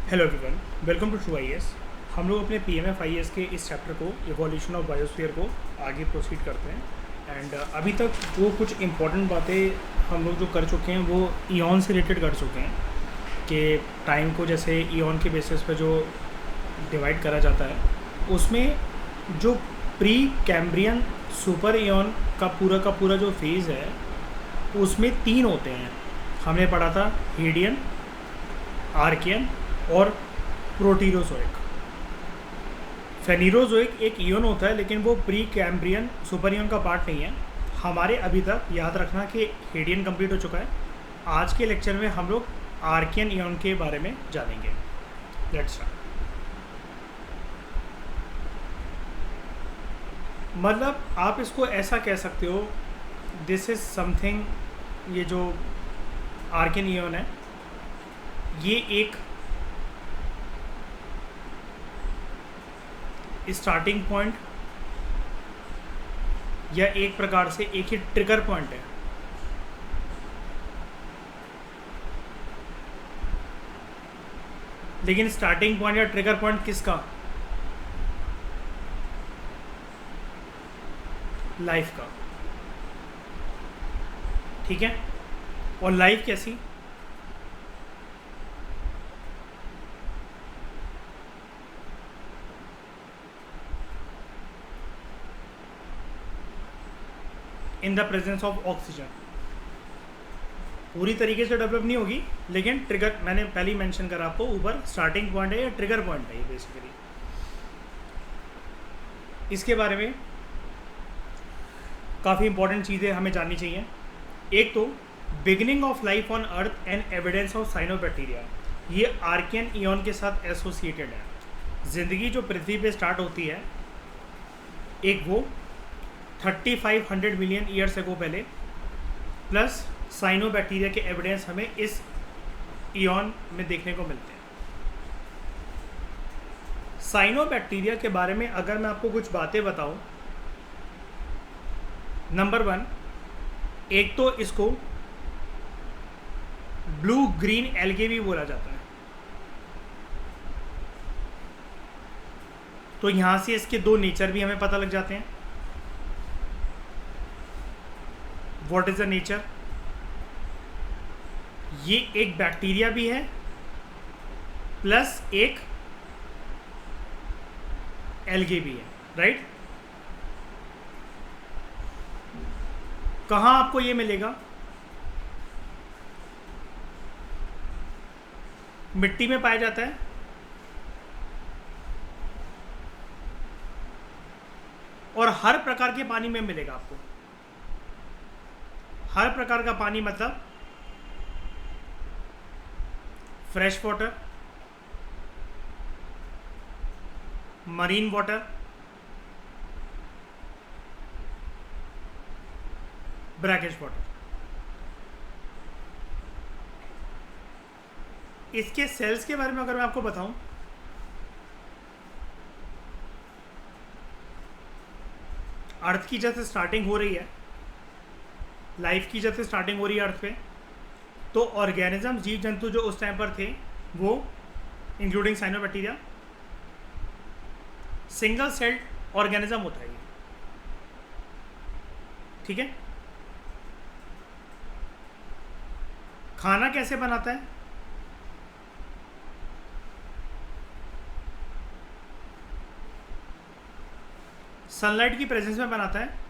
Hello everyone, welcome to True IAS. हम लोग अपने पीएमएफ आईएएस के इस चैप्टर को इवोल्यूशन ऑफ बायोस्फीयर को आगे प्रोसीड करते हैं। एंड अभी तक जो कुछ इम्पोर्टेंट बातें हम लोग जो कर चुके हैं वो ईऑन से रिलेटेड कर चुके हैं कि टाइम को जैसे ईऑन के बेसिस पे जो डिवाइड करा जाता है उसमें जो प्री कैम्ब्रियन सुपर ईऑन का पूरा जो फेज़ है उसमें 3 होते हैं। हमने पढ़ा था हेडियन, आर्कियन और प्रोटीरोजोइक। फेनीरोजोइक एक ईओन होता है लेकिन वो प्री कैम्ब्रियन सुपर ईओन का पार्ट नहीं है। हमारे अभी तक याद रखना कि हेडियन कंप्लीट हो चुका है। आज के लेक्चर में हम लोग आर्कियन ईओन के बारे में जानेंगे। Let's start. मतलब आप इसको ऐसा कह सकते हो, दिस इज़ समथिंग, ये जो आर्कियन ईओन है ये एक स्टार्टिंग पॉइंट या एक प्रकार से एक ही ट्रिगर पॉइंट है। लेकिन स्टार्टिंग पॉइंट या ट्रिगर पॉइंट किसका? लाइफ का। ठीक है। और लाइफ कैसी? In the presence of oxygen. पूरी तरीके से डेवलप नहीं होगी लेकिन ट्रिगर, मैंने पहले ही मेंशन करा आपको ऊपर, स्टार्टिंग पॉइंट है या ट्रिगर पॉइंट है ये बेसिकली। इसके बारे में काफ़ी इंपॉर्टेंट चीज़ें हमें जाननी चाहिए। एक तो beginning of life on earth and evidence of cyanobacteria, ये आर्कियन ईओन के साथ एसोसिएटेड है। ज़िंदगी जो पृथ्वी पे स्टार्ट होती है एक वो 3500 मिलियन ईयर्स एगो पहले, प्लस साइनोबैक्टीरिया के एविडेंस हमें इस ईओन में देखने को मिलते हैं। साइनोबैक्टीरिया के बारे में अगर मैं आपको कुछ बातें बताऊं, नंबर 1, एक तो इसको ब्लू ग्रीन एल्गे भी बोला जाता है। तो यहां से इसके 2 नेचर भी हमें पता लग जाते हैं। What is the nature? ये एक बैक्टीरिया भी है प्लस एक एल्गे भी है, राइट? कहाँ आपको ये मिलेगा? मिट्टी में पाया जाता है और हर प्रकार के पानी में मिलेगा आपको। हर प्रकार का पानी मतलब fresh water, marine water, brackish water. इसके सेल्स के बारे में अगर मैं आपको बताऊं, अर्थ की जब से स्टार्टिंग हो रही है, लाइफ की जब से स्टार्टिंग हो रही है अर्थ पे, तो ऑर्गेनिज्म, जीव जंतु जो उस टाइम पर थे वो including cyanobacteria, single celled organism होता है ये। ठीक है। खाना कैसे बनाता है? सनलाइट की प्रेजेंस में बनाता है।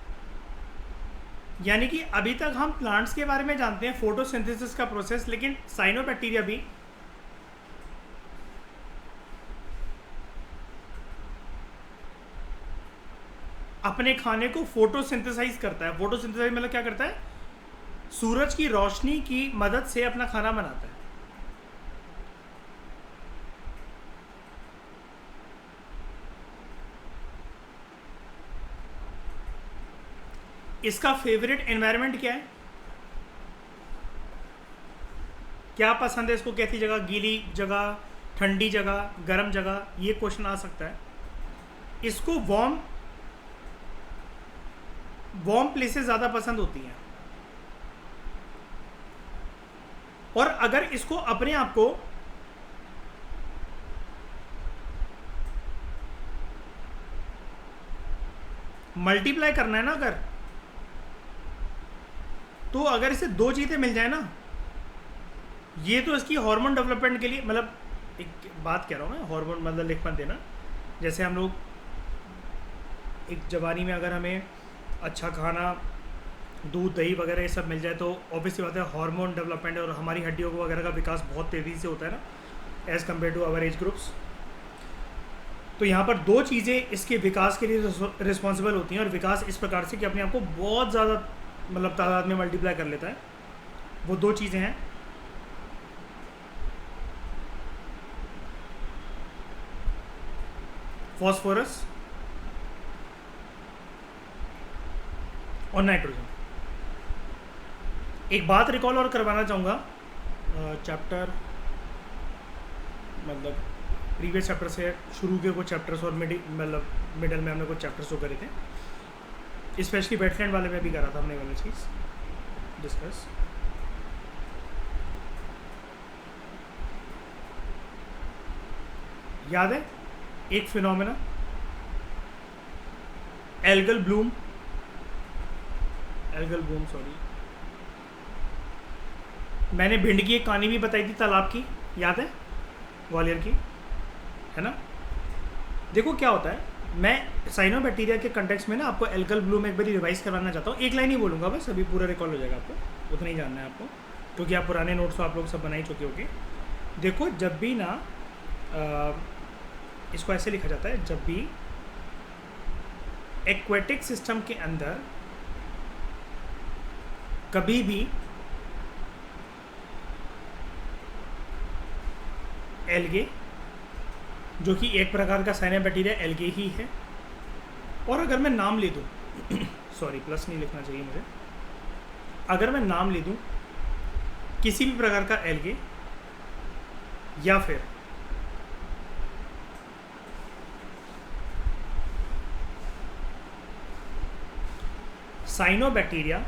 यानी कि अभी तक हम प्लांट्स के बारे में जानते हैं, फोटोसिंथेसिस का प्रोसेस, लेकिन साइनोबैक्टीरिया भी अपने खाने को फोटोसिंथेसाइज करता है। फोटोसिंथेसाइज मतलब क्या करता है? सूरज की रोशनी की मदद से अपना खाना बनाता है। इसका फेवरेट एनवायरनमेंट क्या है? क्या पसंद है इसको? कैसी जगह? गीली जगह, ठंडी जगह, गर्म जगह? ये क्वेश्चन आ सकता है। इसको वार्म प्लेसेस ज़्यादा पसंद होती हैं। और अगर इसको अपने आप को मल्टीप्लाई करना है ना अगर, तो अगर इसे दो चीज़ें मिल जाए ना, ये तो इसकी हार्मोन डेवलपमेंट के लिए, मतलब एक बात कह रहा हूँ मैं, हार्मोन मतलब लिख मत देना, जैसे हम लोग एक जवानी में अगर हमें अच्छा खाना, दूध दही वगैरह ये सब मिल जाए तो ऑब्वियसली बात है हार्मोन डेवलपमेंट और हमारी हड्डियों को वगैरह का विकास बहुत तेज़ी से होता है ना as compared to our age groups. तो यहाँ पर दो चीज़ें इसके विकास के लिए रिस्पॉन्सिबल होती हैं, और विकास इस प्रकार से कि अपने आप को बहुत ज़्यादा मतलब तादाद में मल्टीप्लाई कर लेता है। वो दो चीज़ें हैं, फॉस्फोरस और नाइट्रोजन। एक बात रिकॉल और करवाना चाहूँगा, चैप्टर मतलब प्रीवियस चैप्टर से शुरू के कुछ चैप्टर्स और मतलब मिडल में हमने कुछ चैप्टर्स जो करे थे, स्पेशली वेटलैंड वाले में भी करा था हमने वाली चीज़ डिस्कस। याद है एक फिनोमेना एल्गल ब्लूम सॉरी, मैंने भिंड की एक कहानी भी बताई थी तालाब की, याद है, ग्वालियर की, है ना। देखो क्या होता है, मैं साइनोबैक्टीरिया के कंटेक्स्ट में ना आपको एल्गल ब्लूम एक बार रिवाइज करवाना चाहता हूँ। एक लाइन ही बोलूँगा बस, अभी पूरा रिकॉल हो जाएगा आपको, उतना ही जानना है आपको, क्योंकि आप पुराने नोट्स तो आप लोग सब बना ही चुके होंगे। देखो जब भी ना इसको ऐसे लिखा जाता है, जब भी एक्वेटिक सिस्टम के अंदर कभी भी एल्गे, जो कि एक प्रकार का साइनोबैक्टीरिया एल्गे ही है, और अगर मैं नाम ले दूं सॉरी प्लस नहीं लिखना चाहिए मुझे, अगर मैं नाम ले दूं किसी भी प्रकार का एल्गे या फिर साइनोबैक्टीरिया,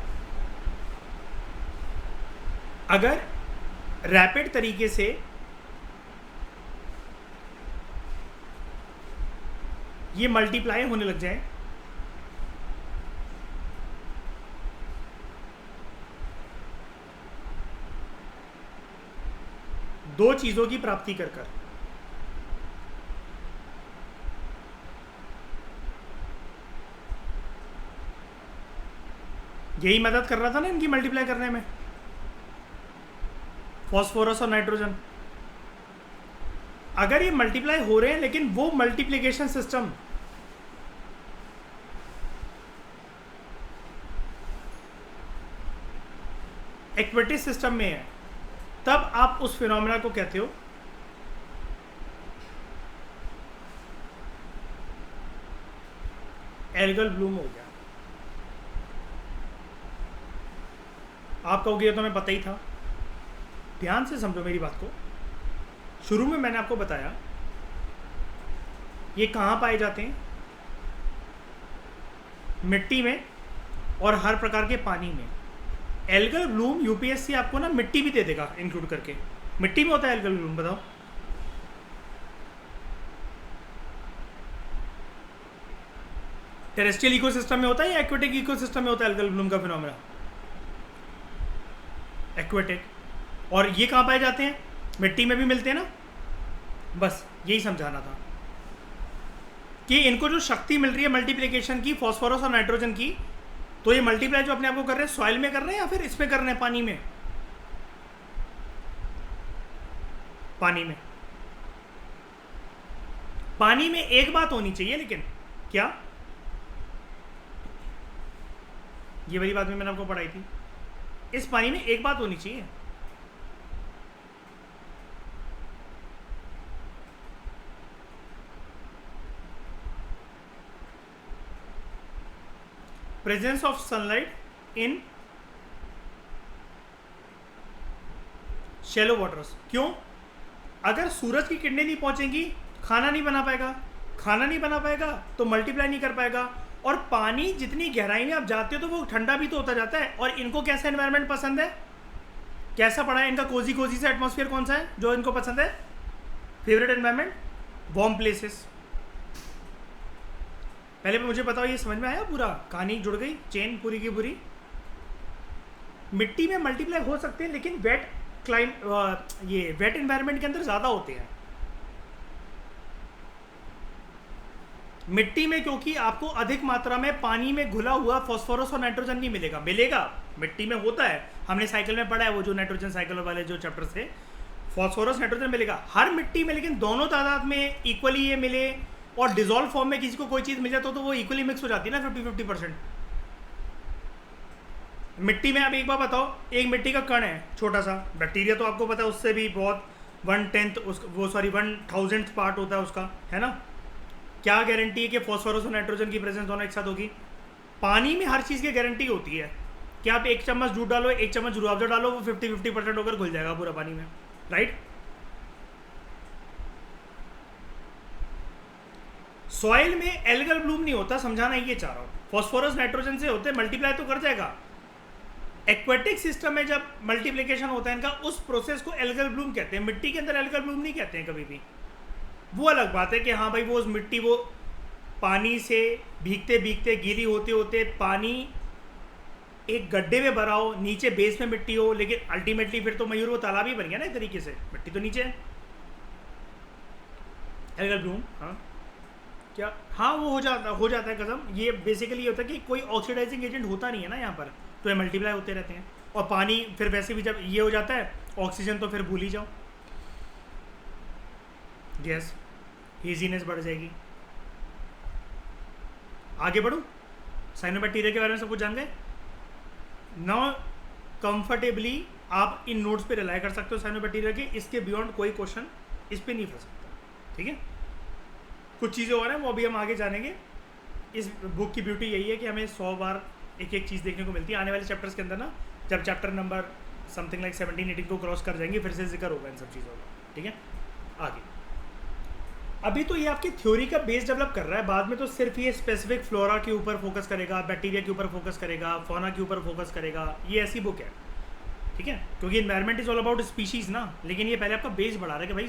अगर रैपिड तरीके से ये मल्टीप्लाई होने लग जाए, दो चीजों की प्राप्ति कर कर, यही मदद कर रहा था ना इनकी मल्टीप्लाई करने में, फॉस्फोरस और नाइट्रोजन। अगर ये मल्टीप्लाई हो रहे हैं लेकिन वो मल्टीप्लिकेशन सिस्टम एक्वेटिक सिस्टम में है, तब आप उस फिनोमेना को कहते हो एल्गल ब्लूम हो गया। आप कहोगे ये तो हमें पता ही था। ध्यान से समझो मेरी बात को, शुरू में मैंने आपको बताया ये कहाँ पाए जाते हैं, मिट्टी में और हर प्रकार के पानी में। एल्गल ब्लूम यूपीएससी आपको ना मिट्टी भी दे देगा इंक्लूड करके, मिट्टी में होता है एल्गल ब्लूम, बताओ। टेरेस्ट्रियल इकोसिस्टम में होता है या एक्वेटिक इकोसिस्टम में होता है एल्गल ब्लूम का फिनोमेना? एक्वेटिक। और ये कहाँ पाए जाते हैं? मिट्टी में भी मिलते हैं ना। बस यही समझाना था कि इनको जो शक्ति मिल रही है मल्टीप्लिकेशन की, फॉस्फोरस और नाइट्रोजन की, तो ये मल्टीप्लाई जो अपने आप को कर रहे हैं सॉइल में कर रहे हैं या फिर इसमें कर रहे हैं, पानी में? पानी में। पानी में एक बात होनी चाहिए, लेकिन क्या, ये वाली बात में मैंने आपको पढ़ाई थी, इस पानी में एक बात होनी चाहिए, presence of sunlight in shallow waters. क्यों? अगर सूरज की किरणें नहीं पहुंचेंगी, खाना नहीं बना पाएगा, खाना नहीं बना पाएगा तो मल्टीप्लाई नहीं कर पाएगा, और पानी जितनी गहराई में आप जाते हो तो वो ठंडा भी तो होता जाता है। और इनको कैसा एनवायरनमेंट पसंद है? कैसा पड़ा है इनका? कोजी कोजी सा एटमॉस्फेयर कौन सा है जो इनको पसंद है? Favourite environment warm places. पहले मुझे बताओ, ये समझ में आया पूरा? कहानी जुड़ गई, चेन पूरी की पूरी। मिट्टी में मल्टीप्लाई हो सकते हैं, लेकिन ये वेट एनवायरनमेंट के अंदर ज़्यादा होते हैं। मिट्टी में क्योंकि आपको अधिक मात्रा में पानी में घुला हुआ फास्फोरस और नाइट्रोजन नहीं मिलेगा। मिलेगा, मिट्टी में होता है, हमने साइकिल में पढ़ा है वो जो नाइट्रोजन साइकिल वाले जो चैप्टर्स थे, फास्फोरस नाइट्रोजन मिलेगा हर मिट्टी में, लेकिन दोनों तादाद में इक्वली ये मिले और डिजोल्व फॉर्म में किसी को कोई चीज़ मिल जाए तो वो इक्वली मिक्स हो जाती है ना 50-50%। मिट्टी में आप एक बार बताओ, एक मिट्टी का कण है छोटा सा, बैक्टीरिया तो आपको पता है उससे भी बहुत 1/1000th पार्ट होता है उसका, है ना। क्या गारंटी है कि फॉस्फोरस और नाइट्रोजन की प्रेजेंस दोनों एक साथ होगी? पानी में हर चीज़ की गारंटी होती है कि आप 1 चम्मच दूध डालो, 1 चम्मच रूअफ़ज़ा डालो, वो 50-50% होकर घुल जाएगा पूरा पानी में, राइट। सॉइल में एल्गल ब्लूम नहीं होता, समझाना ये चाह रहा हूँ। फॉस्फोरस नाइट्रोजन से होते, मल्टीप्लाई तो कर जाएगा। एक्वेटिक सिस्टम में जब मल्टीप्लिकेशन होता है इनका, उस प्रोसेस को एल्गल ब्लूम कहते हैं। मिट्टी के अंदर एल्गल ब्लूम नहीं कहते हैं कभी भी। वो अलग बात है कि हाँ भाई वो उस मिट्टी वो पानी से भीगते भीगते गीली होते होते पानी एक गड्ढे में भरा हो, नीचे बेस में मिट्टी हो, लेकिन अल्टीमेटली फिर तो मयूर वो तालाब ही बन गया ना एक तरीके से, मिट्टी तो नीचे है। एल्गल ब्लूम, हाँ क्या, हाँ वो हो जाता है कसम। ये बेसिकली होता है कि कोई ऑक्सीडाइजिंग एजेंट होता नहीं है ना यहाँ पर, तो ये मल्टीप्लाई होते रहते हैं। और पानी फिर वैसे भी जब ये हो जाता है ऑक्सीजन, तो फिर भूल ही जाओ, गैस ईजीनेस बढ़ जाएगी। आगे बढ़ो, साइनोबैक्टीरिया के बारे में सब कुछ जान गए। नाउ कंफर्टेबली आप इन नोट्स पे रिलाई कर सकते हो साइनोबैक्टीरिया के, इसके बियॉन्ड कोई क्वेश्चन इस पे नहीं फंस सकता, ठीक है। कुछ चीज़ें और हैं वो अभी हम आगे जानेंगे। इस बुक की ब्यूटी यही है कि हमें 100 बार एक एक चीज़ देखने को मिलती है। आने वाले चैप्टर्स के अंदर ना, जब चैप्टर नंबर समथिंग लाइक 17-18 को क्रॉस कर जाएंगे, फिर से जिक्र होगा इन सब चीज़ों का, ठीक है। आगे अभी तो ये आपकी थ्योरी का बेस डेवलप कर रहा है, बाद में तो सिर्फ ये स्पेसिफिक फ्लोरा के ऊपर फोकस करेगा, बैक्टीरिया के ऊपर फोकस करेगा, फौना के ऊपर फोकस करेगा। ये ऐसी बुक है, ठीक है, क्योंकि environment is all about species ना। लेकिन ये पहले आपका बेस बढ़ा रहा है कि भाई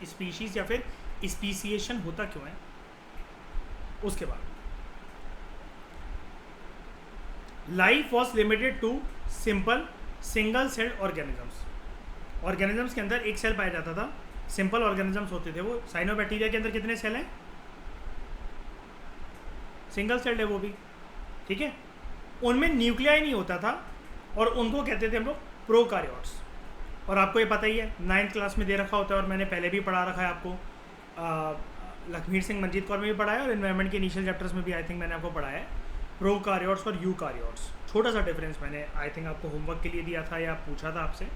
स्पीशीज़ या फिर स्पीसिएशन होता क्यों है। उसके बाद life was limited to simple single cell organisms के अंदर एक सेल पाया जाता था, सिंपल ऑर्गेनिजम्स होते थे वो। साइनोबैक्टीरिया के अंदर कितने सेल हैं? सिंगल सेल्ड है वो भी, ठीक है। उनमें न्यूक्लियाई नहीं होता था और उनको कहते थे हम लोग प्रोकार्योट्स। और आपको ये पता ही है, 9th क्लास में दे रखा होता है और मैंने पहले भी पढ़ा रखा है आपको, लखमीर सिंह मंजीत कौर में भी पढ़ा है और इन्वायरमेंट के इनिशियल चैप्टर्स में भी आई थिंक मैंने आपको पढ़ाया है प्रोकार्योट्स और यूकार्योट्स। छोटा सा डिफरेंस मैंने आई थिंक आपको होमवर्क के लिए दिया था या पूछा था आपसे,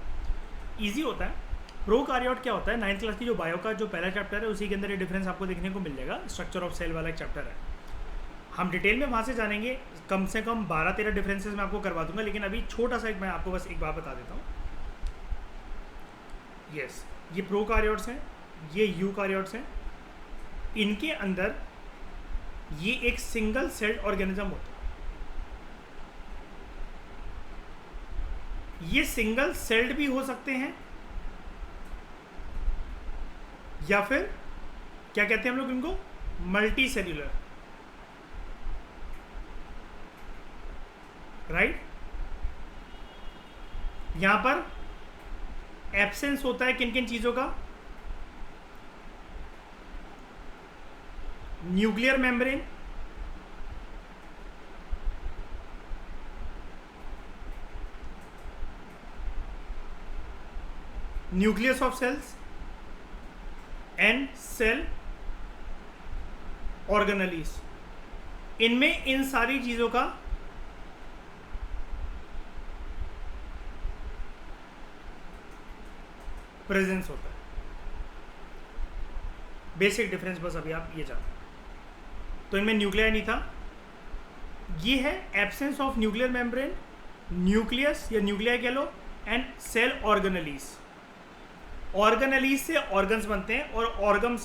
ईजी होता है। प्रोकार्योट क्या होता है? 9th क्लास की जो बायो का जो पहला चैप्टर है उसी के अंदर ये डिफरेंस आपको देखने को मिल जाएगा। स्ट्रक्चर ऑफ सेल वाला एक चैप्टर है, हम डिटेल में वहाँ से जानेंगे। कम से कम 12-13 डिफरेंसेस मैं आपको करवा दूंगा, लेकिन अभी छोटा सा एक मैं आपको बस एक बात बता देता हूँ। यस, ये प्रोकार्योट्स हैं, ये यूकार्योट्स हैं। इनके अंदर ये एक सिंगल सेल्ड ऑर्गेनिज्म होता है। ये सिंगल सेल्ड भी हो सकते हैं या फिर क्या कहते हैं हम लोग इनको, मल्टी सेल्यूलर, राइट। यहां पर एब्सेंस होता है किन किन चीजों का? Nuclear membrane, nucleus of cells and cell organelles. इनमें इन सारी चीजों का प्रेजेंस होता है। बेसिक डिफरेंस बस अभी आप ये जानो। तो इनमें न्यूक्लियर नहीं था, ये है absence of nuclear membrane, nucleus या न्यूक्लियर कह लो, एंड सेल ऑर्गेनेलीज। ऑर्गेनेलीज से ऑर्गन्स बनते हैं और ऑर्गन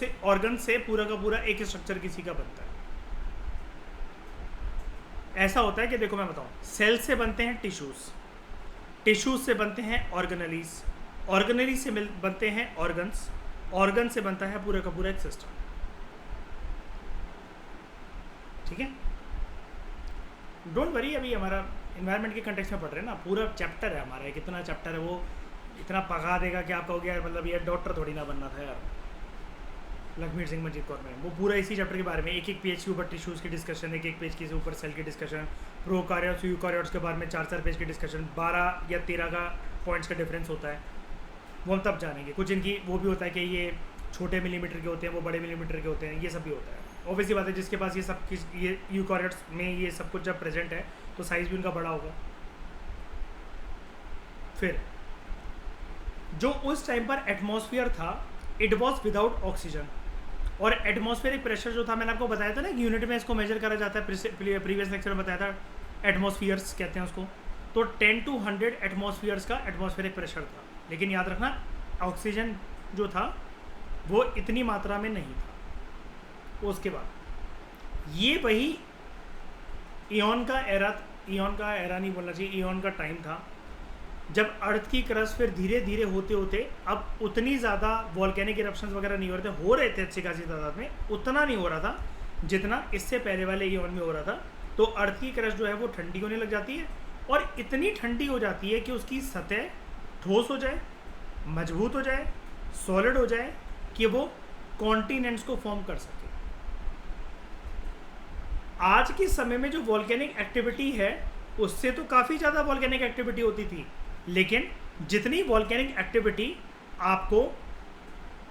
से पूरा का पूरा एक स्ट्रक्चर किसी का बनता है। ऐसा होता है कि देखो मैं बताऊं, सेल से बनते हैं टिश्यूज, टिश्यूज से बनते हैं ऑर्गेनेलीज, ऑर्गेनेलीज से बनते हैं ऑर्गन्स, ऑर्गन से बनता है पूरा का पूरा एक सिस्टम, ठीक है, डोंट वरी, अभी हमारा इन्वायरमेंट के कंटेक्स्ट में पढ़ रहे हैं ना, पूरा चैप्टर है हमारा, कितना चैप्टर है वो इतना पका देगा कि आप कहोगे यार मतलब ये डॉक्टर थोड़ी ना बनना था यार, लखमीर सिंह मंजीत कौर में। वो पूरा इसी चैप्टर के बारे में, एक एक पेज के ऊपर टिश्यूज़ की डिस्कशन, एक एक पेज के ऊपर सेल की डिस्कशन, प्रोकार्योट्स यूकार्योट्स के बारे में 4-4 पेज की डिस्कशन, 12 या 13 का पॉइंट्स का डिफरेंस होता है, वो हम तब जानेंगे। कुछ इनकी वो भी होता है कि ये छोटे मिलीमीटर के होते हैं, वो बड़े मिलीमीटर के होते हैं, ये सब भी होता है। ऑब्वियसली बात है, जिसके पास ये सब ये यूकार्योट्स में ये सब कुछ जब प्रेजेंट है तो साइज़ भी उनका बड़ा होगा। फिर जो उस टाइम पर एटमॉस्फेयर था, इट वॉज विदाउट ऑक्सीजन, और एटमॉस्फेरिक प्रेशर जो था, मैंने आपको बताया था ना कि यूनिट में इसको मेजर करा जाता है, प्रीवियस लेक्चर में बताया था, एटमॉस्फियर्स कहते हैं उसको। तो 10 to 100 एटमॉस्फियर्स का एटमॉस्फेरिक प्रेशर था, लेकिन याद रखना ऑक्सीजन जो था वो इतनी मात्रा में नहीं था। उसके बाद ये वही ईऑन का एरा नहीं बोलना चाहिए, ईऑन का टाइम था, जब अर्थ की क्रस्ट फिर धीरे धीरे होते होते अब उतनी ज़्यादा वॉल्केनिक इरप्शंस वगैरह नहीं हो रहे थे अच्छी खासी तादाद में, उतना नहीं हो रहा था जितना इससे पहले वाले ईऑन में हो रहा था। तो अर्थ की क्रस्ट जो है वो ठंडी होने लग जाती है, और इतनी ठंडी हो जाती है कि उसकी सतह ठोस हो जाए, मजबूत हो जाए, सॉलिड हो जाए, कि वो कॉन्टिनेंट्स को फॉर्म कर सके। आज के समय में जो वॉल्केनिक एक्टिविटी है उससे तो काफ़ी ज़्यादा वॉल्केनिक एक्टिविटी होती थी, लेकिन जितनी वॉल्केनिक एक्टिविटी आपको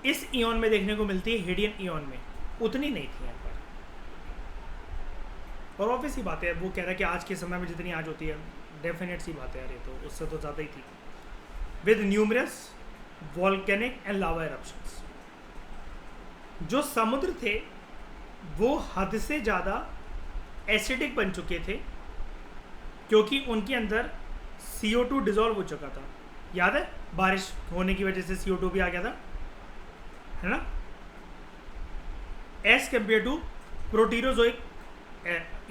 इस ईऑन में देखने को मिलती है, हेडियन ईऑन में, उतनी नहीं थी यहाँ पर। और ऑब्वियस सी बात है, वो कह रहा है कि आज के समय में जितनी आज होती है, डेफिनेट सी बात है यार, ये तो उससे तो ज़्यादा ही थी। विद न्यूमरस वॉल्केनिक एंड लावा एरप्शंस, जो समुद्र थे वो हद से ज़्यादा एसिडिक बन चुके थे, क्योंकि उनके अंदर CO2 डिजॉल्व हो चुका था। याद है, बारिश होने की वजह से CO2 भी आ गया था, है ना, एज कम्पेयर टू प्रोटीरोजोइक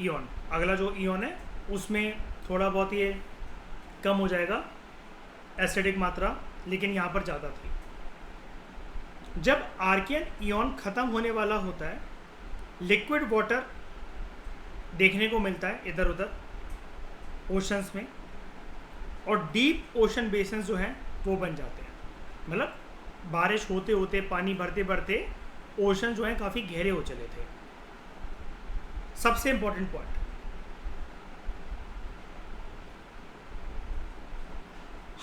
ईऑन। अगला जो ईऑन है उसमें थोड़ा बहुत ये कम हो जाएगा एसिडिक मात्रा, लेकिन यहाँ पर ज़्यादा थी। जब आर्कियन ईऑन ख़त्म होने वाला होता है, लिक्विड वाटर देखने को मिलता है इधर उधर ओशंस में, और डीप ओशन बेसिन जो हैं वो बन जाते हैं। मतलब बारिश होते होते, पानी भरते भरते ओशन जो हैं काफ़ी गहरे हो चले थे। सबसे इंपॉर्टेंट पॉइंट,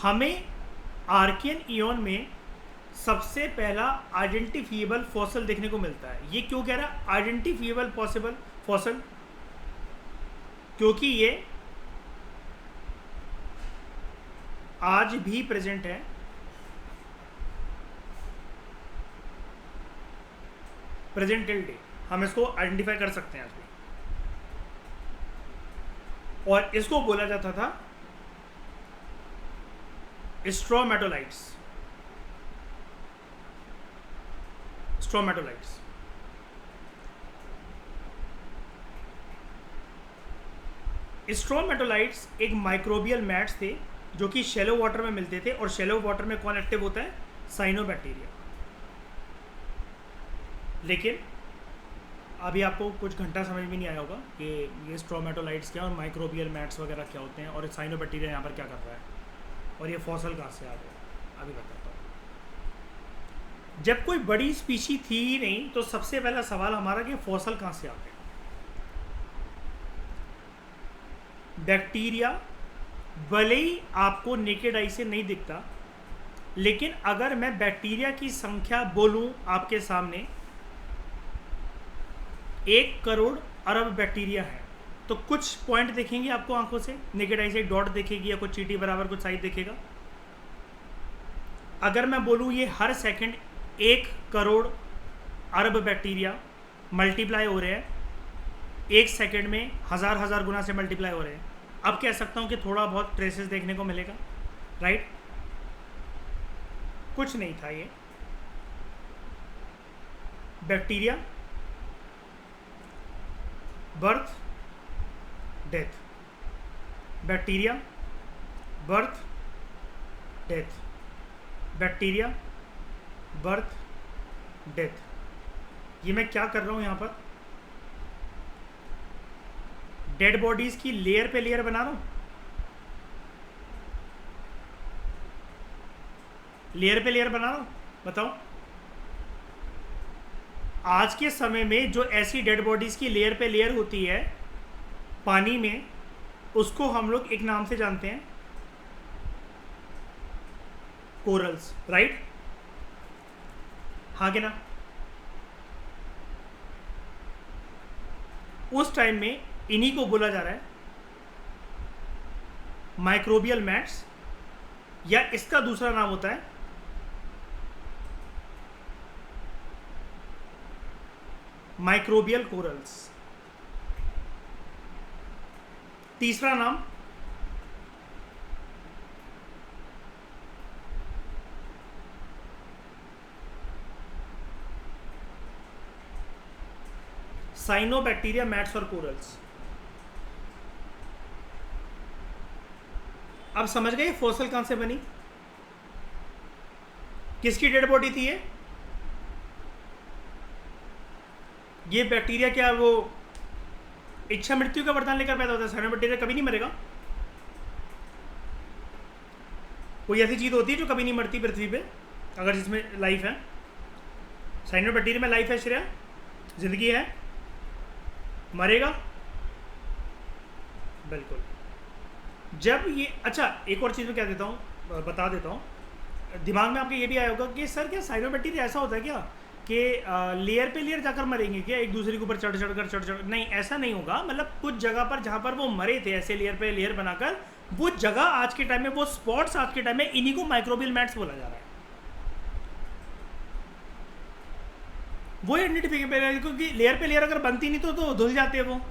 हमें आर्कियन ईऑन में सबसे पहला आइडेंटिफिएबल फॉसल देखने को मिलता है। ये क्यों कह रहा है आइडेंटिफिएबल फॉसल? क्योंकि ये आज भी प्रेजेंट है, प्रेजेंट टिल डे हम इसको आइडेंटिफाई कर सकते हैं आज भी। और इसको बोला जाता था स्ट्रोमेटोलाइट्स। स्ट्रोमेटोलाइट्स एक माइक्रोबियल मैट्स थे जो कि शैलो वाटर में मिलते थे, और शैलो वाटर में कौन एक्टिव होता है? साइनोबैक्टीरिया। लेकिन अभी आपको कुछ घंटा समझ में नहीं आया होगा कि ये स्ट्रोमेटोलाइट्स क्या और माइक्रोबियल मैट्स वगैरह क्या होते हैं, और साइनोबैक्टीरिया यहाँ पर क्या कर रहा है, और ये फॉसल कहाँ से आ गए, अभी बताता हूँ। जब कोई बड़ी स्पीशी थी ही नहीं, तो सबसे पहला सवाल हमारा कि फॉसल कहाँ से आ गए। बैक्टीरिया भले ही आपको नेकेड आई से नहीं दिखता, लेकिन अगर मैं बैक्टीरिया की संख्या बोलूं आपके सामने, 1 करोड़ अरब बैक्टीरिया है, तो कुछ पॉइंट देखेंगे आपको आंखों से, नेकेड आई से डॉट देखेगी या कुछ चीटी बराबर कुछ साइज देखेगा। अगर मैं बोलूं ये हर सेकंड 1 करोड़ अरब बैक्टीरिया मल्टीप्लाई हो रहे हैं, 1 सेकंड में हज़ार गुना से मल्टीप्लाई हो रहे हैं, अब कह सकता हूं कि थोड़ा बहुत ट्रेसेस देखने को मिलेगा, राइट? कुछ नहीं था ये। Bacteria, birth, death, bacteria, birth, death, bacteria, birth, death. ये मैं क्या कर रहा हूँ यहाँ पर? डेड बॉडीज की लेयर पे लेयर बना रहा हूँ, लेयर पे लेयर बना रहा हूँ। बताओ, आज के समय में जो ऐसी डेड बॉडीज की लेयर पे लेयर होती है पानी में, उसको हम लोग एक नाम से जानते हैं, कोरल्स, राइट? हाँ कि ना? उस टाइम में इन्हीं को बोला जा रहा है माइक्रोबियल मैट्स, या इसका दूसरा नाम होता है माइक्रोबियल कोरल्स। तीसरा नाम साइनोबैक्टीरिया मैट्स और कोरल्स। अब समझ गए फॉसिल कहां से बनी, किसकी डेड बॉडी थी ये बैक्टीरिया? क्या वो इच्छा मृत्यु का वरदान लेकर पैदा होता है? साइनोबैक्टीरिया कभी नहीं मरेगा। कोई ऐसी चीज होती है जो कभी नहीं मरती पृथ्वी पे, अगर जिसमें लाइफ है? साइनोबैक्टीरिया में लाइफ है श्रेया, जिंदगी है, मरेगा? बिल्कुल। जब ये, अच्छा एक और चीज़ में क्या देता हूँ, बता देता हूँ, दिमाग में आपके ये भी आया होगा कि सर क्या साइनोबैक्टीरिया ऐसा होता है क्या कि लेयर पे लेयर जाकर मरेंगे क्या, एक दूसरे के ऊपर चढ़ चढ़? नहीं, ऐसा नहीं होगा। मतलब कुछ जगह पर जहाँ पर वो मरे थे ऐसे लेयर पे लेयर बनाकर, वो जगह आज के टाइम में, वो स्पॉट्स आज के टाइम में, इन्हीं को माइक्रोबियल मैट्स बोला जा रहा है। वो आइडेंटिफिकेशन, क्योंकि लेयर पे लेयर अगर बनती नहीं तो धुल जाते हैं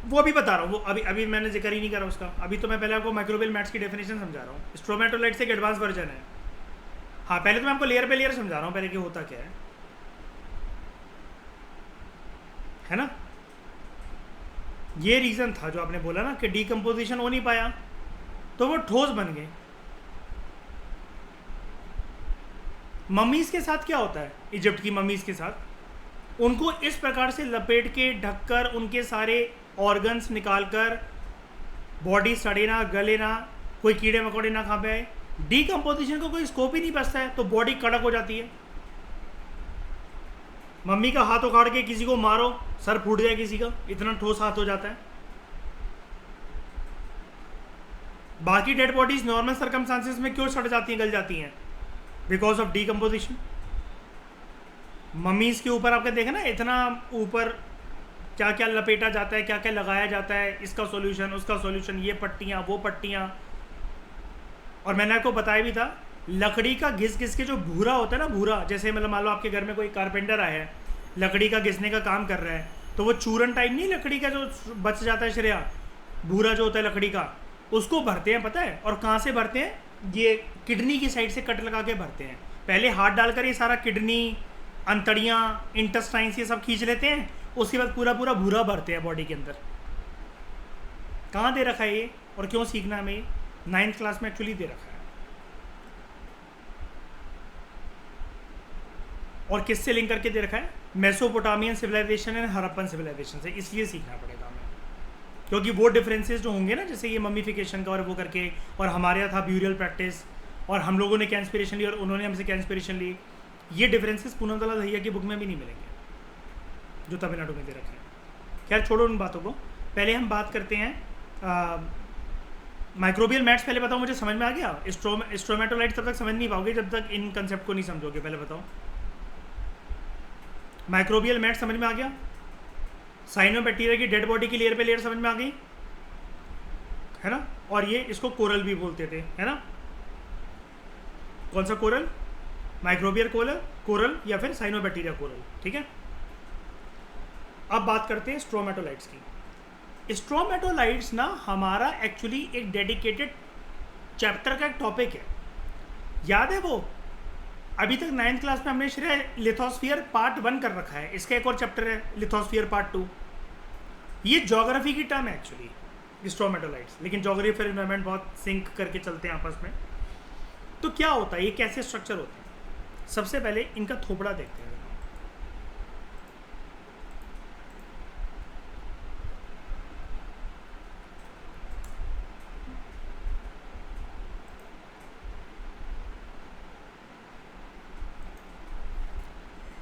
वो भी बता रहा हूँ। वो अभी मैंने जिक्र ही नहीं करा उसका। अभी तो मैं पहले आपको माइक्रोबियल मैट्स की डेफिनेशन समझा रहा हूँ। स्ट्रोमेटोलाइट्स एक एडवांस वर्जन है। हाँ, पहले तो मैं आपको लेयर पे लेयर समझा रहा हूँ पहले कि होता क्या है ना? ये रीज़न था जो आपने बोला ना कि डीकम्पोजिशन हो नहीं पाया तो वो ठोस बन गए। मम्मीज़ के साथ क्या होता है, इजिप्ट की मम्मीज़ के साथ, उनको इस प्रकार से लपेट के ढककर उनके सारे ऑर्गन्स निकालकर, बॉडी सड़े ना गले ना, कोई कीड़े मकोड़े ना खा पाए, डीकम्पोजिशन को कोई स्कोप ही नहीं बचता है तो बॉडी कड़क हो जाती है। मम्मी का हाथ उखाड़ के किसी को मारो, सर फूट जाए किसी का, इतना ठोस हाथ हो जाता है। बाकी डेड बॉडीज नॉर्मल सर्कमस्टांसेस में क्यों सड़ जाती हैं, गल जाती हैं? Because of decomposition. मम्मीज के ऊपर आपने देखा ना, इतना ऊपर क्या क्या लपेटा जाता है, क्या क्या लगाया जाता है, इसका सॉल्यूशन उसका सॉल्यूशन, ये पट्टियाँ वो पट्टियाँ। और मैंने आपको बताया भी था, लकड़ी का घिस घिस के जो भूरा होता है ना, भूरा, जैसे मतलब मान लो आपके घर में कोई कारपेंटर आया है, लकड़ी का घिसने का काम कर रहा है, तो वो चूरन टाइप नहीं, लकड़ी का जो बच जाता है श्रेया, भूरा जो होता है लकड़ी का, उसको भरते हैं, पता है? और कहाँ से भरते हैं? ये किडनी की साइड से कट लगा के भरते हैं। पहले हाथ डालकर ये सारा किडनी, अंतड़ियाँ, इंटेस्टाइन्स ये सब खींच लेते हैं, उसके बाद पूरा पूरा भूरा भरते हैं बॉडी के अंदर। कहाँ दे रखा है ये और क्यों सीखना हमें? ये 9th क्लास में एक्चुअली दे रखा है। और किससे लिंक करके दे रखा है? Mesopotamian civilisation and Harappan civilisation से। इसलिए सीखना पड़ेगा हमें, क्योंकि वो डिफरेंसेस जो होंगे ना, जैसे ये मम्मीफिकेशन का और वो करके, और हमारे यहाँ था ब्यूरियल प्रैक्टिस, और हम लोगों ने क्या इंस्पिरेशन ली और उन्होंने हमसे क्या इंस्पिरेशन ली, ये डिफरेंसेस पूनमदला दहिया की बुक में भी नहीं मिलेंगे जो तमिलनाडु में दे रखे हैं। खैर छोड़ो उन बातों को, पहले हम बात करते हैं माइक्रोबियल मैट्स। पहले बताओ मुझे, समझ में आ गया? स्ट्रोमेटोलाइट्स तब तक समझ नहीं पाओगे जब तक इन कंसेप्ट को नहीं समझोगे। पहले बताओ, माइक्रोबियल मैट्स समझ में आ गया? साइनोबैक्टीरिया की डेड बॉडी की लेयर पे लेयर समझ में आ गई है ना? और ये इसको कोरल भी बोलते थे, है ना? कौन सा कोरल? माइक्रोबियल कोरल या फिर साइनोबैक्टीरिया कोरल, ठीक है? अब बात करते हैं स्ट्रोमेटोलाइट्स की। स्ट्रोमेटोलाइट्स ना हमारा एक्चुअली एक डेडिकेटेड चैप्टर का एक टॉपिक है। याद है वो? अभी तक 9th क्लास में हमने श्रेय लिथोस्फीयर पार्ट 1 कर रखा है, इसका एक और चैप्टर है लिथोस्फीयर पार्ट 2। ये ज्योग्राफी की टर्म है एक्चुअली स्ट्रोमेटोलाइट्स, लेकिन ज्योग्राफी फिर एनवायरमेंट बहुत सिंक करके चलते हैं आपस में। तो क्या होता है, ये कैसे स्ट्रक्चर होते हैं? सबसे पहले इनका थोपड़ा देखते हैं।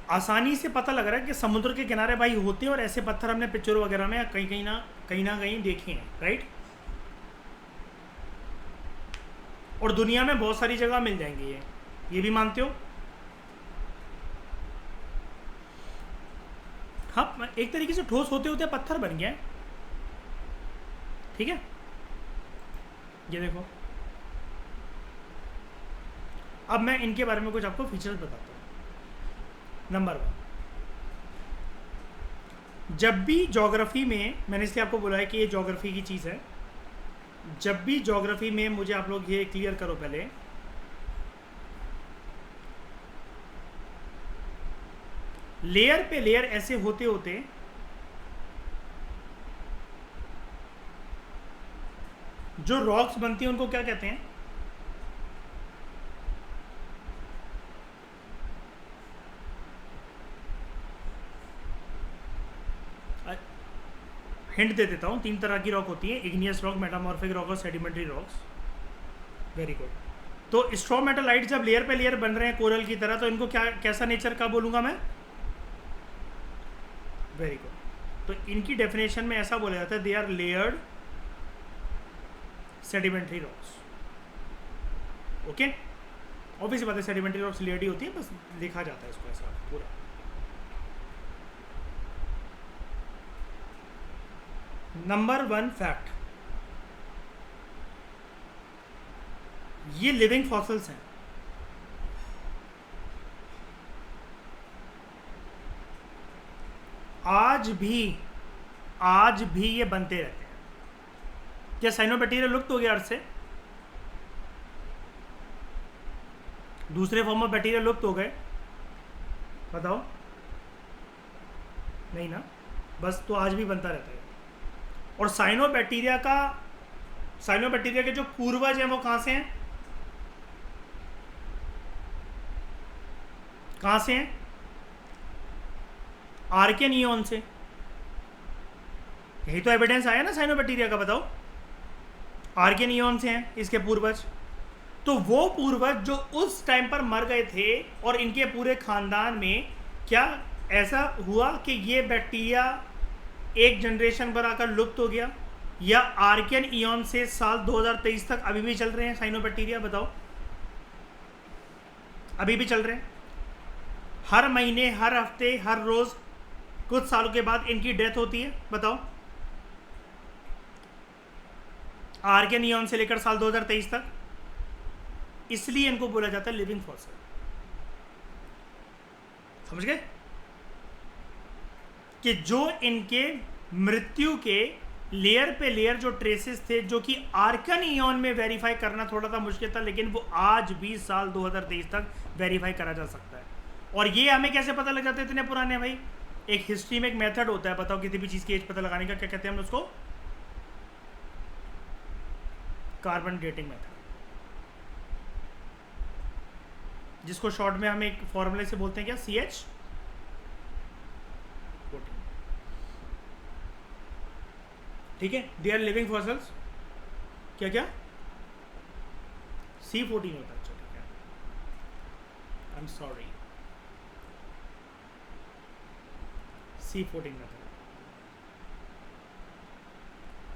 आसानी से पता लग रहा है कि समुद्र के किनारे भाई होते हैं, और ऐसे पत्थर हमने पिक्चरों वगैरह में कहीं ना कहीं देखे हैं, राइट। और दुनिया में बहुत सारी जगह मिल जाएंगे ये भी मानते हो? हाँ, एक तरीके से ठोस होते होते पत्थर बन गया है, ठीक है। ये देखो, अब मैं इनके बारे में कुछ आपको फीचर्स बताता हूँ। नंबर 1, जब भी ज्योग्राफी में, मैंने इसलिए आपको बोला है कि ये ज्योग्राफी की चीज़ है, जब भी ज्योग्राफी में मुझे आप लोग ये क्लियर करो पहले, लेयर पे लेयर ऐसे होते होते जो रॉक्स बनती हैं उनको क्या कहते हैं? हिंट दे देता हूँ, 3 तरह की रॉक होती है, इग्नियस रॉक, मेटामॉर्फिक रॉक और सेडिमेंट्री रॉक्स। Very good. तो स्ट्रोमेटोलाइट जब लेयर पे लेयर बन रहे हैं कोरल की तरह, तो इनको क्या, कैसा नेचर का बोलूँगा मैं? Very good. तो इनकी डेफिनेशन में ऐसा बोला जाता है, they are layered sedimentary rocks. Okay, obviously बात है, सेडिमेंट्री रॉक्स लेयर्ड ही होती है, बस लिखा जाता है इसको ऐसा पूरा। नंबर 1 फैक्ट, ये लिविंग फॉसिल्स हैं। आज भी ये बनते रहते हैं। क्या साइनोबैक्टीरिया लुप्त हो गया अर्थ से? दूसरे फॉर्म ऑफ बैक्टीरिया लुप्त हो गए? बताओ, नहीं ना, बस तो आज भी बनता रहता है। और साइनोबैक्टीरिया के जो पूर्वज हैं वो कहाँ से हैं? कहाँ से हैं? आर्कियन ईओन से। यही तो एविडेंस आया ना साइनोबैक्टीरिया का, बताओ। आर्कियन ईओन से हैं इसके पूर्वज। तो वो पूर्वज जो उस टाइम पर मर गए थे, और इनके पूरे खानदान में क्या ऐसा हुआ कि ये बैक्टीरिया एक जनरेशन पर आकर लुप्त हो गया, या आर्कियन ईओन से साल 2023 तक अभी भी चल रहे हैं साइनोबैक्टीरिया? बताओ, अभी भी चल रहे हैं। हर महीने, हर हफ्ते, हर रोज, कुछ सालों के बाद इनकी डेथ होती है। बताओ, आर्कियन ईओन से लेकर साल 2023 तक। इसलिए इनको बोला जाता है लिविंग फॉसिल। समझ गए कि जो इनके मृत्यु के लेयर पे लेयर जो ट्रेसेस थे, जो कि आर्कियन ईओन में वेरीफाई करना थोड़ा सा मुश्किल था, लेकिन वो आज भी साल 2023 तक वेरीफाई करा जा सकता है। और ये हमें कैसे पता लग जाते हैं इतने पुराने? भाई, एक हिस्ट्री में एक मेथड होता है, बताओ किसी भी चीज़ की एज पता लगाने का, क्या कहते हैं हम उसको? कार्बन डेटिंग मेथड, जिसको शॉर्ट में हम एक फॉर्मूले से बोलते हैं क्या? CH14। ठीक है, दे आर लिविंग फॉसिल्स। क्या क्या? C14 होता है। अच्छा, ठीक है, I am sorry, C14 method.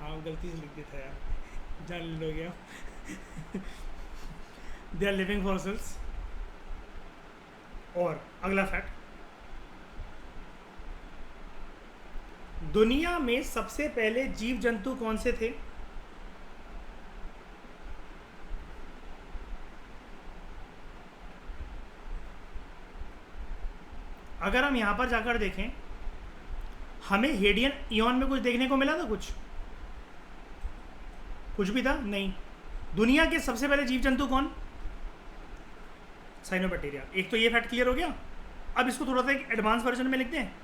हाँ, गलती से लिख दिया था यार, जान लो गया। They are living fossils. और अगला फैक्ट, दुनिया में सबसे पहले जीव जंतु कौन से थे? अगर हम यहां पर जाकर देखें, हमें हेडियन ईओन में कुछ देखने को मिला था? कुछ भी था? नहीं। दुनिया के सबसे पहले जीव जंतु कौन? साइनोबैक्टीरिया। एक तो ये फैक्ट क्लियर हो गया। अब इसको थोड़ा सा एक एडवांस वर्जन में लिखते हैं।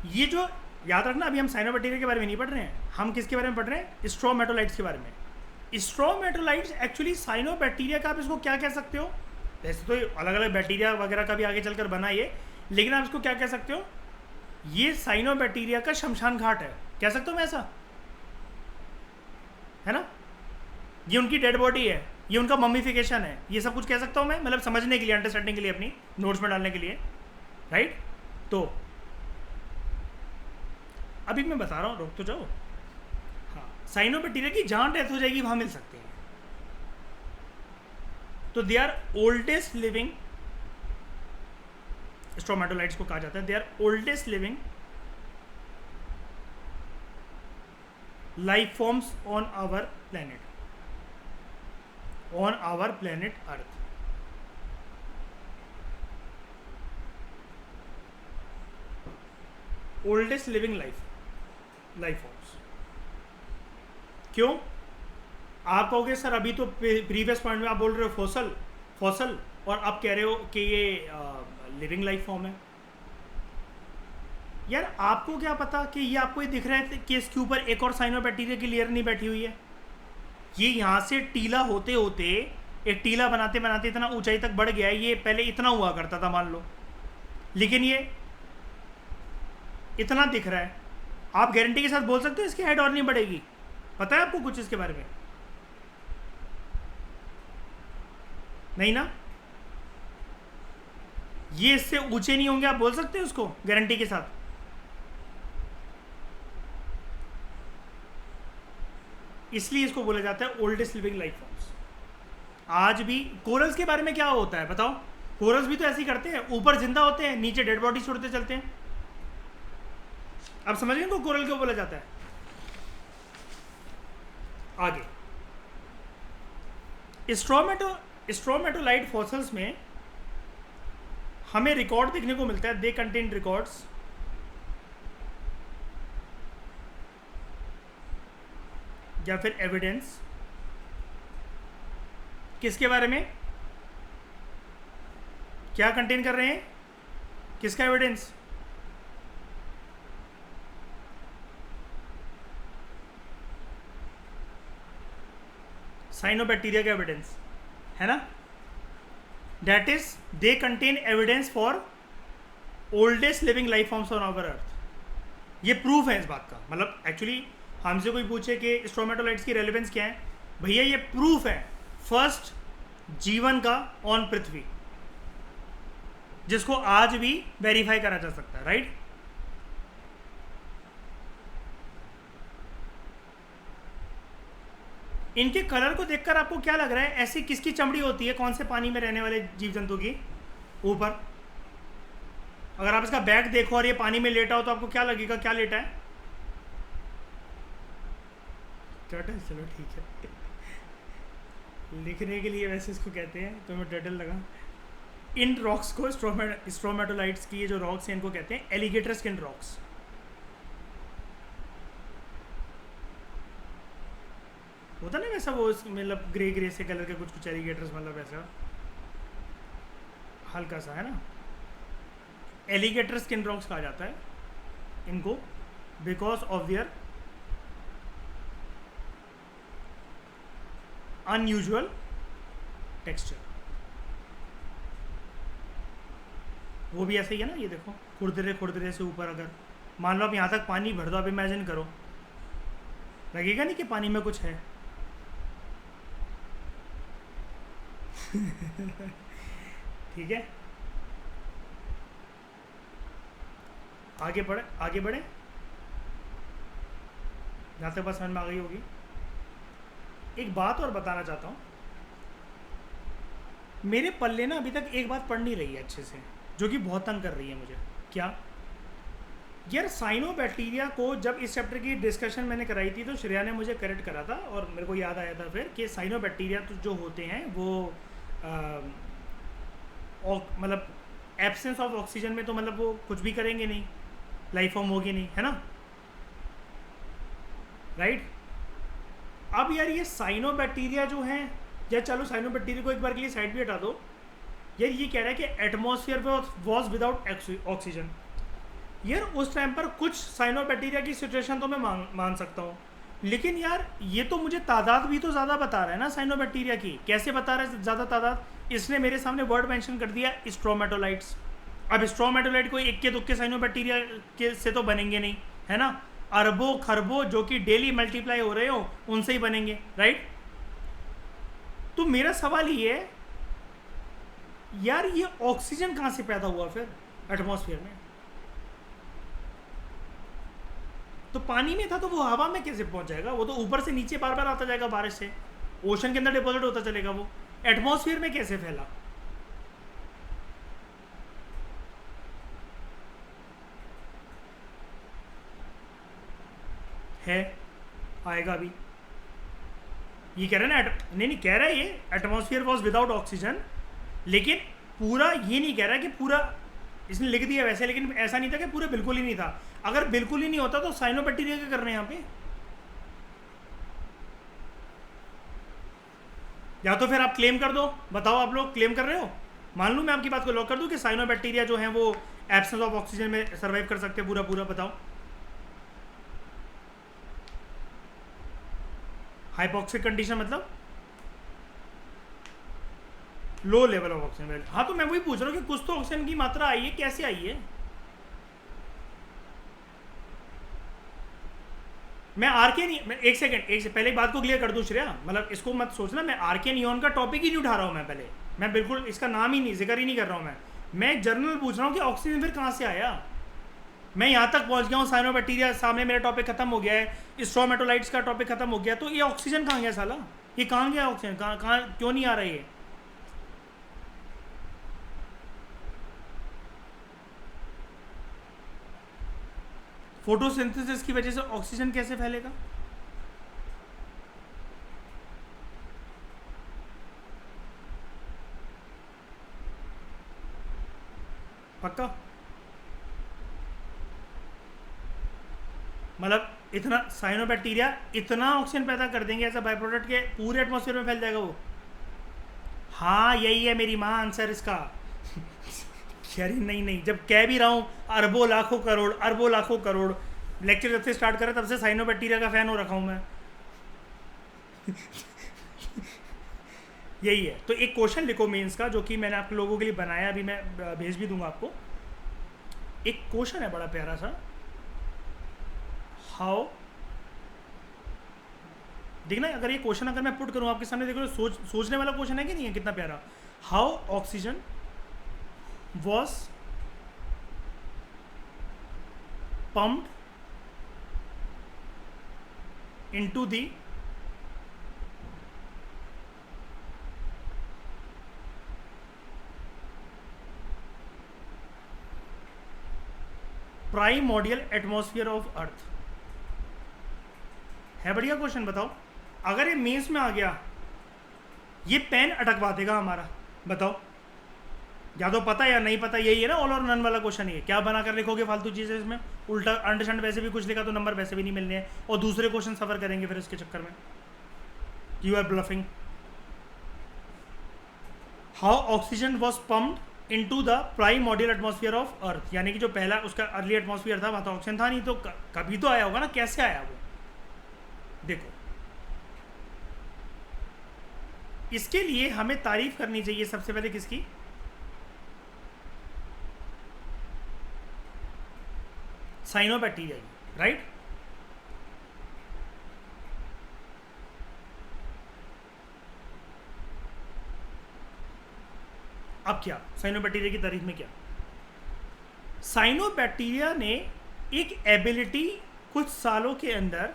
ये जो याद रखना, अभी हम साइनोबैक्टीरिया के बारे में नहीं पढ़ रहे हैं, हम किसके बारे में पढ़ रहे हैं? स्ट्रोमेटोलाइट्स के बारे में। स्ट्रोमेटोलाइट्स एक्चुअली साइनोबैक्टीरिया का आप इसको क्या कह सकते हो? वैसे तो अलग अलग बैक्टीरिया वगैरह का भी आगे चलकर बना ये, लेकिन आप इसको क्या कह सकते हो? ये साइनोबैक्टीरिया का शमशान घाट है, कह सकते हो मैं ऐसा, है ना? ये उनकी डेड बॉडी है, ये उनका मम्मीफिकेशन है, ये सब कुछ कह सकता हूँ मैं, मतलब समझने के लिए, अंडरस्टैंडिंग के लिए, अपनी नोट्स में डालने के लिए, राइट। तो अभी मैं बता रहा हूँ, रोक तो जाओ। हाँ, साइनोबैक्टीरिया की जहाँ डेथ हो जाएगी वहाँ मिल सकते हैं। तो they are oldest living, stromatolites को कहा जाता है, they are oldest living life forms on our planet, on our planet Earth. Oldest living life forms. क्यों? आप कहोगे सर अभी तो प्रीवियस पॉइंट में आप बोल रहे हो फॉसल और आप कह रहे हो कि ये लिविंग लाइफ फॉर्म है। यार आपको क्या पता कि ये आपको ये दिख रहा है कि इसके ऊपर एक और साइनोबैक्टीरिया की लेयर नहीं बैठी हुई है। ये यहाँ से टीला होते होते, एक टीला बनाते बनाते इतना ऊंचाई तक बढ़ गया है। ये पहले इतना हुआ करता था मान लो, लेकिन ये इतना दिख रहा है। आप गारंटी के साथ बोल सकते हो इसकी हाइट और नहीं बढ़ेगी? पता है आपको कुछ इसके बारे में? नहीं ना? ये इससे ऊंचे नहीं होंगे, आप बोल सकते हो उसको गारंटी के साथ? इसलिए इसको बोला जाता है ओल्डेस्ट लिविंग लाइफ फॉर्म्स। आज भी कोरल्स के बारे में क्या होता है बताओ? कोरल्स भी तो ऐसे ही करते हैं, ऊपर जिंदा होते हैं, नीचे डेड बॉडी छोड़ते चलते हैं। आप समझ गए को कोरल क्यों बोला जाता है? आगे स्ट्रोमेटोलाइट फॉसिल्स में हमें रिकॉर्ड देखने को मिलता है, दे कंटेन रिकॉर्ड्स या फिर एविडेंस। किसके बारे में? क्या कंटेन कर रहे हैं? किसका एविडेंस? साइनोबैक्टीरिया का एविडेंस है ना। That is they contain evidence for oldest living life forms on our Earth. ये प्रूफ है इस बात का। मतलब एक्चुअली हमसे कोई पूछे कि स्ट्रोमेटोलाइट्स की रेलेवेंस क्या है, भैया ये प्रूफ है फर्स्ट जीवन का ऑन पृथ्वी, जिसको आज भी वेरीफाई करा जा सकता है, राइट। इनके कलर को देखकर आपको क्या लग रहा है? ऐसी किसकी चमड़ी होती है कौन से पानी में रहने वाले जीव जंतु की? ऊपर। अगर आप इसका बैक देखो और ये पानी में लेटा हो तो आपको क्या लगेगा? क्या लेटा है? टर्टल। चलो ठीक है, लिखने के लिए वैसे इसको कहते हैं तो मैं टर्टल लगा। इन रॉक्स को स्ट्रोमेटोलाइट्स की ये जो रॉक्स हैं इनको कहते हैं एलिगेटर स्किन रॉक्स। होता ना वैसा, वो मतलब ग्रे ग्रे से कलर के कुछ कुछ एलिगेटर्स, मतलब ऐसा हल्का सा है ना। एलिगेटर स्किन रॉक्स कहा जाता है इनको because of their unusual texture. वो भी ऐसे ही है ना, ये देखो खुरदरे खुरदरे से ऊपर। अगर मान लो आप यहाँ तक पानी भर दो, आप इमेजिन करो, लगेगा नहीं कि पानी में कुछ है। ठीक है, आगे बढ़े जहाँ तक बस समझ में आ गई होगी। एक बात और बताना चाहता हूँ, मेरे पल्ले ना अभी तक एक बात पढ़ नहीं रही है अच्छे से, जो कि बहुत तंग कर रही है मुझे। क्या यार, साइनोबैक्टीरिया को जब इस चैप्टर की डिस्कशन मैंने कराई थी तो श्रेया ने मुझे करेक्ट करा था और मेरे को याद आया था फिर कि साइनोबैक्टीरिया तो जो होते हैं वो मतलब एब्सेंस ऑफ ऑक्सीजन में तो मतलब वो कुछ भी करेंगे नहीं, लाइफ फॉर्म होगी नहीं, है ना, राइट। अब यार ये साइनोबैक्टीरिया जो हैं, या चलो साइनोबैक्टीरिया को एक बार के लिए साइड भी हटा दो, यार ये कह रहा है कि एटमॉस्फेयर वॉज विदाउट ऑक्सीजन। यार उस टाइम पर कुछ साइनोबैक्टीरिया की सिचुएशन तो मैं मान सकता हूँ, लेकिन यार ये तो मुझे तादाद भी तो ज़्यादा बता रहा है ना साइनोबैक्टीरिया की। कैसे बता रहा है ज़्यादा तादाद? इसने मेरे सामने वर्ड मेंशन कर दिया स्ट्रोमेटोलाइट्स। अब स्ट्रोमेटोलाइट कोई इक्के दुक्के साइनोबैक्टीरिया के से तो बनेंगे नहीं, है ना। अरबों खरबों जो कि डेली मल्टीप्लाई हो रहे हो उनसे ही बनेंगे, राइट। मेरा सवाल ये है यार, ये ऑक्सीजन कहाँ से पैदा हुआ फिर एटमॉस्फेयर में? तो पानी में था तो वो हवा में कैसे पहुंच जाएगा? वो तो ऊपर से नीचे बार बार आता जाएगा बारिश से, ओशन के अंदर डिपॉजिट होता चलेगा, वो एटमॉस्फेयर में कैसे फैला? है, आएगा अभी। ये कह रहा है ना, नहीं कह रहा है ये एटमॉस्फेयर वॉज विदाउट ऑक्सीजन, लेकिन पूरा ये नहीं कह रहा कि पूरा इसने लिख दिया वैसे, लेकिन ऐसा नहीं था कि पूरा बिल्कुल ही नहीं था। अगर बिल्कुल ही नहीं होता तो साइनोबैक्टीरिया क्या कर रहे हैं यहाँ पे? या तो फिर आप क्लेम कर दो, बताओ आप लोग क्लेम कर रहे हो? मान लूँ मैं आपकी बात को लॉक कर दूँ कि साइनोबैक्टीरिया जो है वो एब्सेंस ऑफ ऑक्सीजन में सर्वाइव कर सकते हैं पूरा पूरा, बताओ। हाइपोक्सिक कंडीशन मतलब low level of oxygen value. हाँ तो मैं वही पूछ रहा हूँ कि कुछ तो ऑक्सीजन की मात्रा आई है, कैसे आई है? मैं आर के नहीं, मैं एक सेकंड, एक से पहले बात को क्लियर कर दूं श्रेया, मतलब इसको मत सोचना मैं आर के नियॉन का टॉपिक ही नहीं उठा रहा हूँ। मैं पहले मैं बिल्कुल इसका नाम ही नहीं, जिक्र ही नहीं कर रहा हूँ। मैं जनरल पूछ रहा हूँ कि ऑक्सीजन फिर कहाँ से आया? मैं यहाँ तक पहुँच गया हूँ, साइनोबैक्टीरिया सामने मेरा टॉपिक खत्म हो गया है, स्ट्रोमेटोलाइट्स का टॉपिक खत्म हो गया, तो ये ऑक्सीजन कहाँ गया साला? ये कहाँ गया ऑक्सीजन? कहाँ क्यों नहीं आ रहा है? फोटोसिंथेसिस की वजह से ऑक्सीजन कैसे फैलेगा? पक्का? मतलब इतना साइनोबैक्टीरिया इतना ऑक्सीजन पैदा कर देंगे ऐसा बाय प्रोडक्ट के पूरे एटमॉस्फेयर में फैल जाएगा वो? हाँ यही है मेरी माँ आंसर इसका। अरे नहीं नहीं, जब कह भी रहा हूँ अरबों लाखों करोड़, अरबों लाखों करोड़, लेक्चर जब से स्टार्ट करा तब से साइनोबैक्टीरिया का फैन हो रखा हूँ मैं। यही है। तो एक क्वेश्चन लिखो मेंस का, जो कि मैंने आप लोगों के लिए बनाया, अभी मैं भेज भी दूंगा आपको। एक क्वेश्चन है बड़ा प्यारा सा, हाउ, देखना अगर ये क्वेश्चन अगर मैं पुट करूँ आपके सामने, देखो सोचने वाला क्वेश्चन है कि नहीं है? कितना प्यारा। How oxygen was pumped into the primordial atmosphere of अर्थ। है बढ़िया क्वेश्चन, बताओ। अगर ये मेंस में आ गया, ये पेन अटकवा देगा हमारा, बताओ। या तो पता या नहीं पता, यही है ना ऑल और नन वाला क्वेश्चन। ये क्या बना कर लिखोगे फालतू चीज़ें इसमें? उल्टा अंडरस्टैंड वैसे भी कुछ लिखा तो नंबर वैसे भी नहीं मिलने हैं, और दूसरे क्वेश्चन सफर करेंगे फिर इसके चक्कर में। You are bluffing. How oxygen was pumped into the primordial atmosphere of Earth, यानी कि जो पहला उसका अर्ली एटमॉस्फेयर था वहाँ तो ऑक्सीजन था नहीं, तो कभी तो आया होगा ना, कैसे आया वो? देखो, इसके लिए हमें तारीफ करनी चाहिए सबसे पहले किसकी? साइनोबैक्टीरिया की, राइट? अब क्या साइनोबैक्टीरिया की तारीफ में क्या? साइनोबैक्टीरिया ने एक एबिलिटी कुछ सालों के अंदर,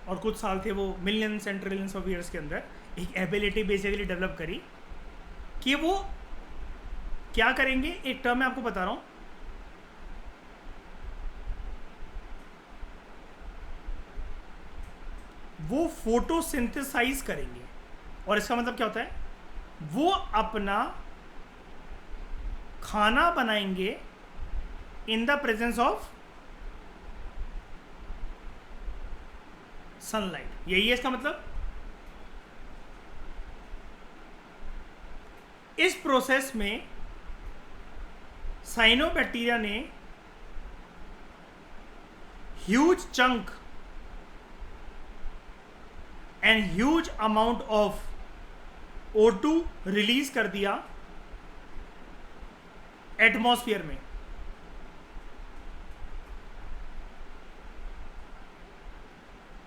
और कुछ साल थे वो millions and trillions of years के अंदर, एक एबिलिटी बेसिकली डेवलप करी कि वो क्या करेंगे। एक टर्म मैं आपको बता रहा हूं, वो फोटोसिंथेसाइज करेंगे। और इसका मतलब क्या होता है? वो अपना खाना बनाएंगे in the presence of sunlight. यही है इसका मतलब। इस प्रोसेस में साइनोबैक्टीरिया ने huge chunk and huge amount of O2 release कर दिया एटमॉस्फेयर में,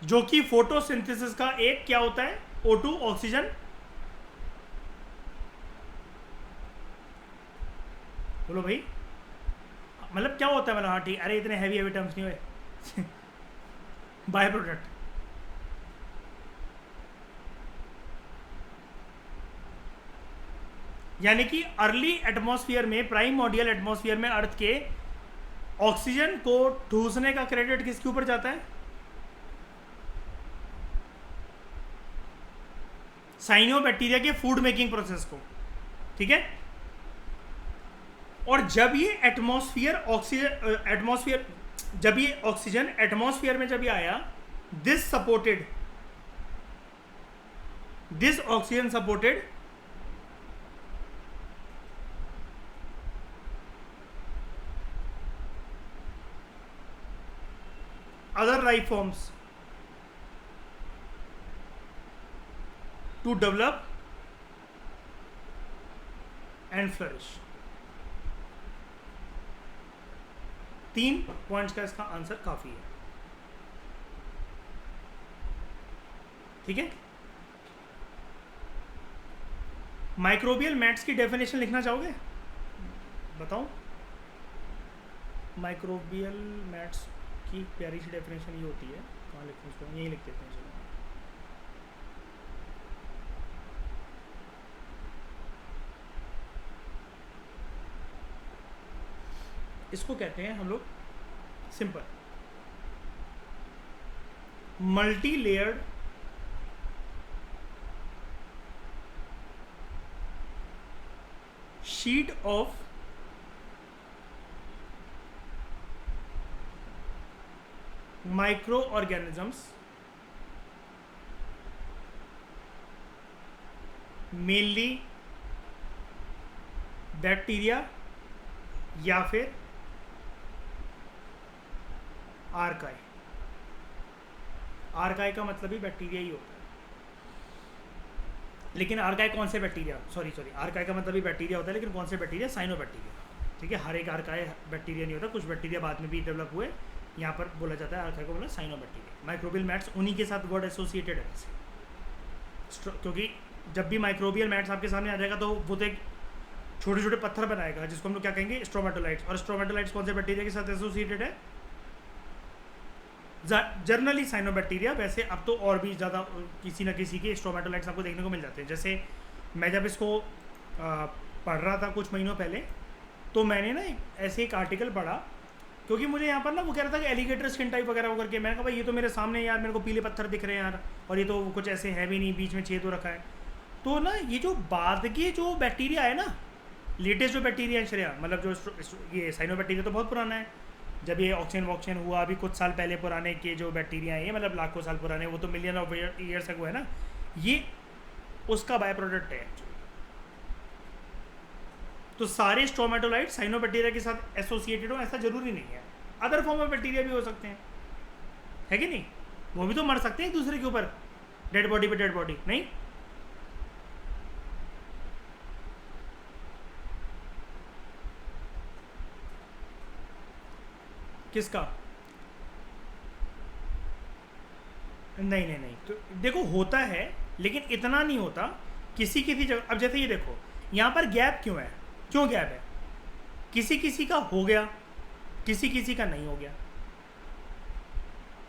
जो कि फोटोसिंथेसिस का एक क्या होता है? O2 ऑक्सीजन, बोलो भाई, मतलब क्या होता है, मतलब हाँ ठीक, अरे इतने हैवी टर्म्स नहीं हुए। बाय प्रोडक्ट, यानी कि अर्ली एटमॉस्फेयर में, प्राइम मॉडियल एटमॉस्फेयर में अर्थ के ऑक्सीजन को ठूसने का क्रेडिट किसके ऊपर जाता है? साइनोबैक्टीरिया के फूड मेकिंग प्रोसेस को, ठीक है। और जब ये जब ये ऑक्सीजन एटमॉस्फेयर में जब ये आया, this oxygen supported other life forms to develop and flourish। 3 points का इसका आंसर काफी है, ठीक है। माइक्रोबियल मैट्स की डेफिनेशन लिखना चाहोगे? बताओ, माइक्रोबियल मैट्स की प्यारी सी डेफिनेशन ये होती है, कहाँ लिखते हैं इसको, यहीं लिख देते हैं, चलो। इसको कहते हैं हम लोग simple, multi layered sheet of micro organisms, mainly bacteria या फिर आर्काई। आर्काई का मतलब ही बैक्टीरिया ही होता है, लेकिन आर्काई कौन से बैक्टीरिया, सॉरी आर्काई का मतलब ही बैक्टीरिया होता है, लेकिन कौन से बैक्टीरिया? साइनोबैक्टीरिया, ठीक है। हर एक आर्काई बैक्टीरिया नहीं होता, कुछ बैक्टीरिया बाद में भी डेवलप हुए, यहाँ पर बोला जाता है आर्काई को बोला साइनोबैक्टीरिया। माइक्रोबियल मैट्स उन्हीं के साथ वर्ड एसोसिएटेड है वैसे, क्योंकि जब भी माइक्रोबियल मैट्स आपके सामने आ जाएगा तो वो तो एक छोटे छोटे पत्थर बनाएगा, जिसको हम लोग क्या कहेंगे? स्ट्रोमेटोलाइट्स। और स्ट्रोमेटोलाइट्स कौन से बैक्टीरिया के साथ एसोसिएटेड है? Generally cyanobacteria. वैसे अब तो और भी ज़्यादा किसी न किसी के स्ट्रोमेटोलाइट्स आपको देखने को मिल जाते हैं। जैसे मैं जब इसको पढ़ रहा था कुछ महीनों पहले, तो मैंने ना ऐसे एक आर्टिकल पढ़ा, क्योंकि मुझे यहाँ पर ना वो कह रहा था कि एलिगेटर स्किन टाइप वगैरह वो करके, मैंने कहा भाई ये तो मेरे सामने यार मेरे को पीले पत्थर दिख रहे हैं यार, और ये तो कुछ ऐसे है भी नहीं, बीच में छेद हो रखा है। तो ना ये जो बाद के जो बैक्टीरिया है ना, लेटेस्ट जो बैक्टीरिया है श्रेया, मतलब जो ये साइनोबैक्टीरिया तो बहुत पुराना है, जब ये ऑक्सीजन हुआ अभी कुछ साल पहले पुराने के जो बैक्टीरिया हैं ये, मतलब लाखों साल पुराने, वो तो मिलियन ऑफ ईयर्स तक है ना, ये उसका बाय प्रोडक्ट है एक्चुअली। तो सारे स्ट्रोमेटोलाइट साइनोबैक्टीरिया के साथ एसोसिएटेड हो ऐसा जरूरी नहीं है, अदर फॉर्म ऑफ बैक्टीरिया भी हो सकते हैं, है कि नहीं? वो भी तो मर सकते हैं एक दूसरे के ऊपर, डेड बॉडी पे डेड बॉडी, नहीं? किसका? नहीं, तो देखो होता है, लेकिन इतना नहीं होता किसी किसी जगह। अब जैसे ये देखो, यहाँ पर गैप क्यों है? क्यों गैप है? किसी किसी का हो गया, किसी किसी का नहीं हो गया,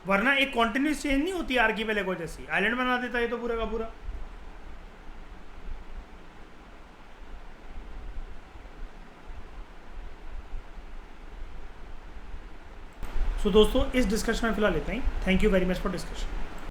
वरना एक कॉन्टिन्यूस चेंज नहीं होती आर्कीपेलागो जैसी, आइलैंड बना देता है तो पूरा का पूरा। सो दोस्तों इस डिस्कशन में फिलहाल इतना ही। Thank you very much for discussion.